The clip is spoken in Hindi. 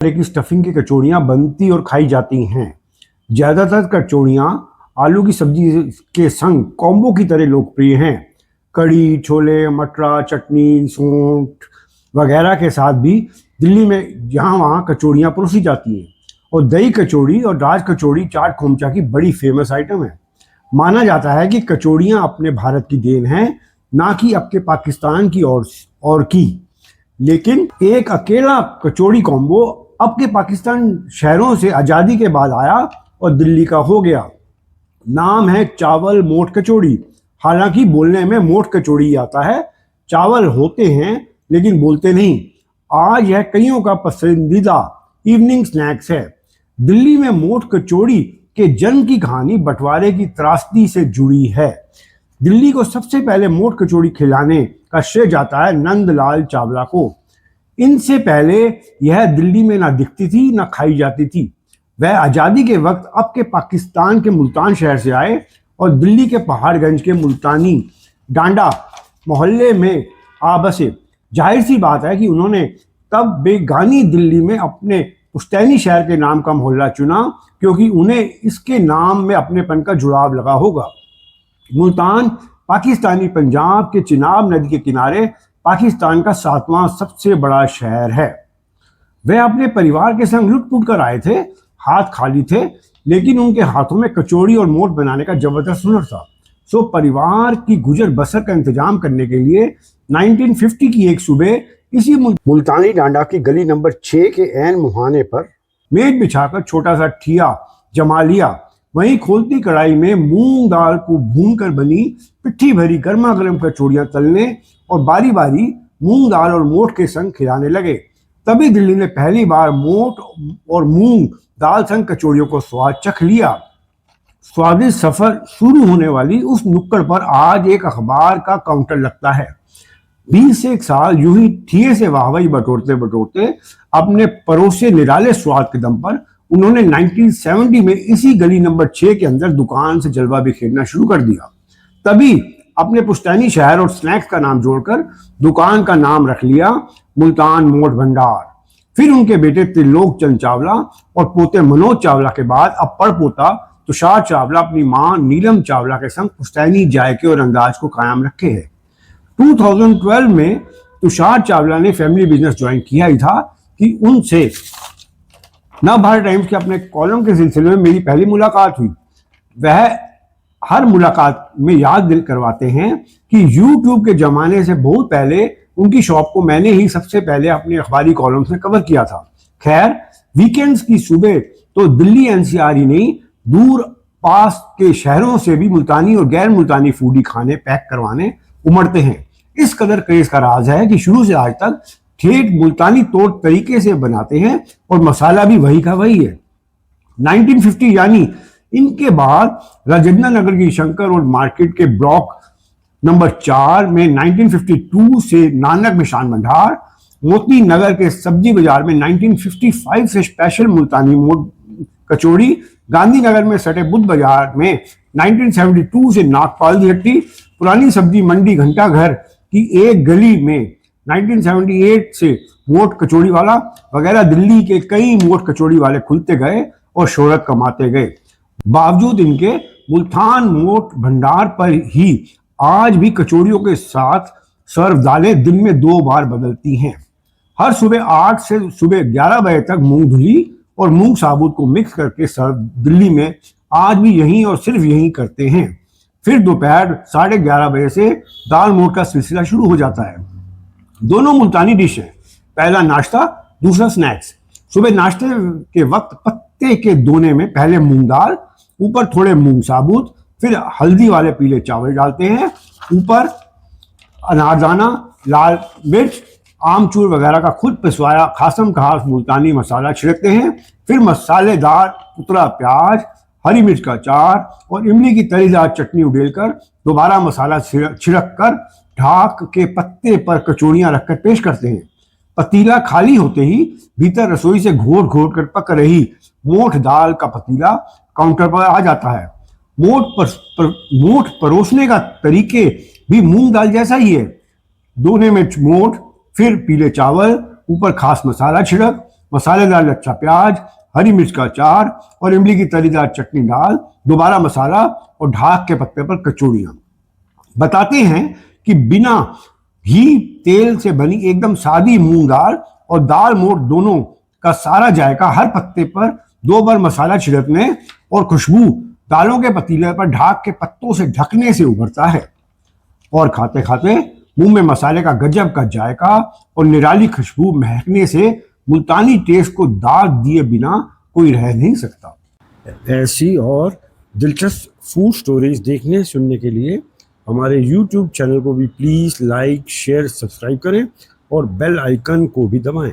तरह की स्टफिंग की कचौड़ियाँ बनती और खाई जाती हैं। ज़्यादातर कचौड़ियाँ आलू की सब्जी के संग कॉम्बो की तरह लोकप्रिय हैं। कढ़ी, छोले, मटरा, चटनी, सौंठ वगैरह के साथ भी दिल्ली में यहाँ वहाँ कचौड़ियाँ परोसी जाती हैं। और दही कचौड़ी और राज कचौड़ी चाट खोमचा की बड़ी फेमस आइटम है। माना जाता है कि कचौड़ियाँ अपने भारत की देन हैं, ना कि आपके पाकिस्तान की और की। लेकिन एक अकेला कचौड़ी कॉम्बो अब के पाकिस्तान शहरों से आज़ादी के बाद आया और दिल्ली का हो गया। नाम है चावल मोठ कचौड़ी। हालांकि बोलने में मोठ कचौड़ी आता है, चावल होते हैं लेकिन बोलते नहीं। आज यह कईयों का पसंदीदा इवनिंग स्नैक्स है। दिल्ली में मोठ कचौड़ी के जन्म की कहानी बंटवारे की त्रासदी से जुड़ी है। दिल्ली को सबसे पहले मोठ कचौड़ी खिलाने का श्रेय जाता है नंदलाल चावला को। इनसे पहले यह दिल्ली में ना दिखती थी ना खाई जाती थी। वह आज़ादी के वक्त अब के पाकिस्तान के मुल्तान शहर से आए और दिल्ली के पहाड़गंज के मुल्तानी डांडा मोहल्ले में आ बसे। जाहिर सी बात है कि उन्होंने तब बेगानी दिल्ली में अपने पुश्तैनी शहर के नाम का मोहल्ला चुना, क्योंकि उन्हें इसके नाम में अपनेपन का जुड़ाव लगा होगा। मुल्तान पाकिस्तानी पंजाब के चिनाब नदी के किनारे पाकिस्तान का 7वां सबसे बड़ा शहर है। वे अपने परिवार के संग लुट-पुट कर आए थे, हाथ खाली थे, लेकिन उनके हाथों में कचौड़ी और मोठ बनाने का जबरदस्त हुनर था। सो परिवार की गुजर बसर का इंतजाम करने के लिए 1950 की एक सुबह इसी मुल्तानी डांडा की गली नंबर 6 के ऐन मुहाने पर मेज बिछाकर छोटा सा ठिया जमा लिया। वहीं खोलती कढ़ाई में मूंग दाल को भूनकर बनी पिट्ठी भरी गर्मा गर्म कचौड़ियां तलने और बारी बारी मूंग दाल और मोठ के संग खिलाने लगे। तभी दिल्ली ने पहली बार मोठ और मूंग दाल संग कचौड़ियों को स्वाद चख लिया। स्वादिष्ट सफर शुरू होने वाली उस नुक्कड़ पर आज एक अखबार का काउंटर लगता है। 20 से एक साल यूं ही ठिये से वाहवाही बटोरते बटोरते अपने परोसे निराले स्वाद के दम पर उन्होंने 1970 में इसी गली नंबर 6 के अंदर दुकान से जलवा बिखेरना शुरू कर दिया। तभी अपने पुश्तैनी शहर और स्नैक्स का नाम जोड़कर दुकान का नाम रख लिया मुल्तान मोठ भंडार। फिर उनके बेटे त्रिलोक चंद चावला और पोते मनोज चावला के बाद अब पड़पोता तुषार चावला अपनी मां नीलम चावला के संग पुश्तैनी जायके और अंदाज को कायम रखे है। 2012 में तुषार चावला ने फैमिली बिजनेस ज्वाइन किया ही था कि उनसे नवभारत टाइम्स के अपने कॉलम के सिलसिले में मेरी पहली मुलाकात हुई। वह हर मुलाकात में याद दिल करवाते हैं कि YouTube के जमाने से बहुत पहले उनकी शॉप को मैंने ही सबसे पहले अपने अखबारी कॉलम्स में कवर किया था। खैर, वीकेंड्स की सुबह तो दिल्ली NCR ही नहीं, दूर पास के शहरों से भी मुल्तानी और गैर मुल्तानी फूडी खाने पैक करवाने उमड़ते हैं। इस कदर क्रेज का राज है कि शुरू से आज तक ठेठ मुल्तानी तौर तरीके से बनाते हैं और मसाला भी वही का वही है। 1950 यानी इनके बाद राजेंद्र नगर की शंकर रोड मार्केट के ब्लॉक नंबर 4 में 1952 से नानक मिशान भंडार, मोती नगर के सब्जी बाजार में 1955 से स्पेशल मुल्तानी मोठ कचौड़ी, गांधीनगर में सटे बुद्ध बाजार में 1972 से नागपाल की हट्टी, पुरानी सब्जी मंडी घंटा घर की एक गली में 1978 से मोठ कचौड़ी वाला वगैरह दिल्ली के कई मोठ कचौड़ी वाले खुलते गए और शोहरत कमाते गए। बावजूद इनके मुल्तान मोठ भंडार पर ही आज भी कचौड़ियों के साथ सर्व दालें दिन में 2 बार बदलती हैं। हर सुबह 8 से सुबह 11 बजे तक मूंग धुली और मूंग साबुत को मिक्स करके सर्व दिल्ली में आज भी यहीं और सिर्फ यहीं करते हैं। फिर दोपहर 11:30 बजे से दाल मोठ का सिलसिला शुरू हो जाता है। दोनों मुल्तानी डिश हैं, पहला नाश्ता, दूसरा स्नैक्स। सुबह नाश्ते के वक्त पत्ते के दोने में पहले मूंग दाल, ऊपर थोड़े मूंग साबुत, फिर हल्दी वाले पीले चावल डालते हैं, ऊपर अनारदाना, लाल मिर्च, आमचूर वगैरह का खुद पिसवाया खासम खास मुल्तानी मसाला छिड़कते हैं। फिर मसालेदार उतरा प्याज, हरी मिर्च का अचार और इमली की तरीदार चटनी उड़ेलकर दोबारा मसाला छिड़क कर ढाक के पत्ते पर कचौड़ियां रखकर पेश करते हैं। पतीला खाली होते ही भीतर रसोई से घोट घोट कर पक रही मोठ दाल का पतीला काउंटर पर आ जाता है। मोठ परोसने का तरीके भी मूंग दाल जैसा ही है। दोने में मोठ, फिर पीले चावल, ऊपर खास मसाला छिड़क, मसालेदार लच्छा प्याज, हरी मिर्च का अचार और इमली की तरीदार चटनी डाल दोबारा मसाला और ढाक के पत्ते पर कचौड़ियां। बताते हैं कि बिना घी तेल से बनी एकदम सादी मूंग दाल और दाल मोठ दोनों का सारा जायका हर पत्ते पर 2 बार मसाला छिड़कने और खुशबू दालों के पतीले पर ढाक के पत्तों से ढकने से उभरता है और खाते खाते मुंह में मसाले का गजब का जायका और निराली खुशबू महकने से मुल्तानी टेस्ट को दाद दिए बिना कोई रह नहीं सकता। ऐसी और दिलचस्प फूड स्टोरीज देखने सुनने के लिए हमारे YouTube चैनल को भी प्लीज़ लाइक शेयर सब्सक्राइब करें और बेल आइकन को भी दबाएं।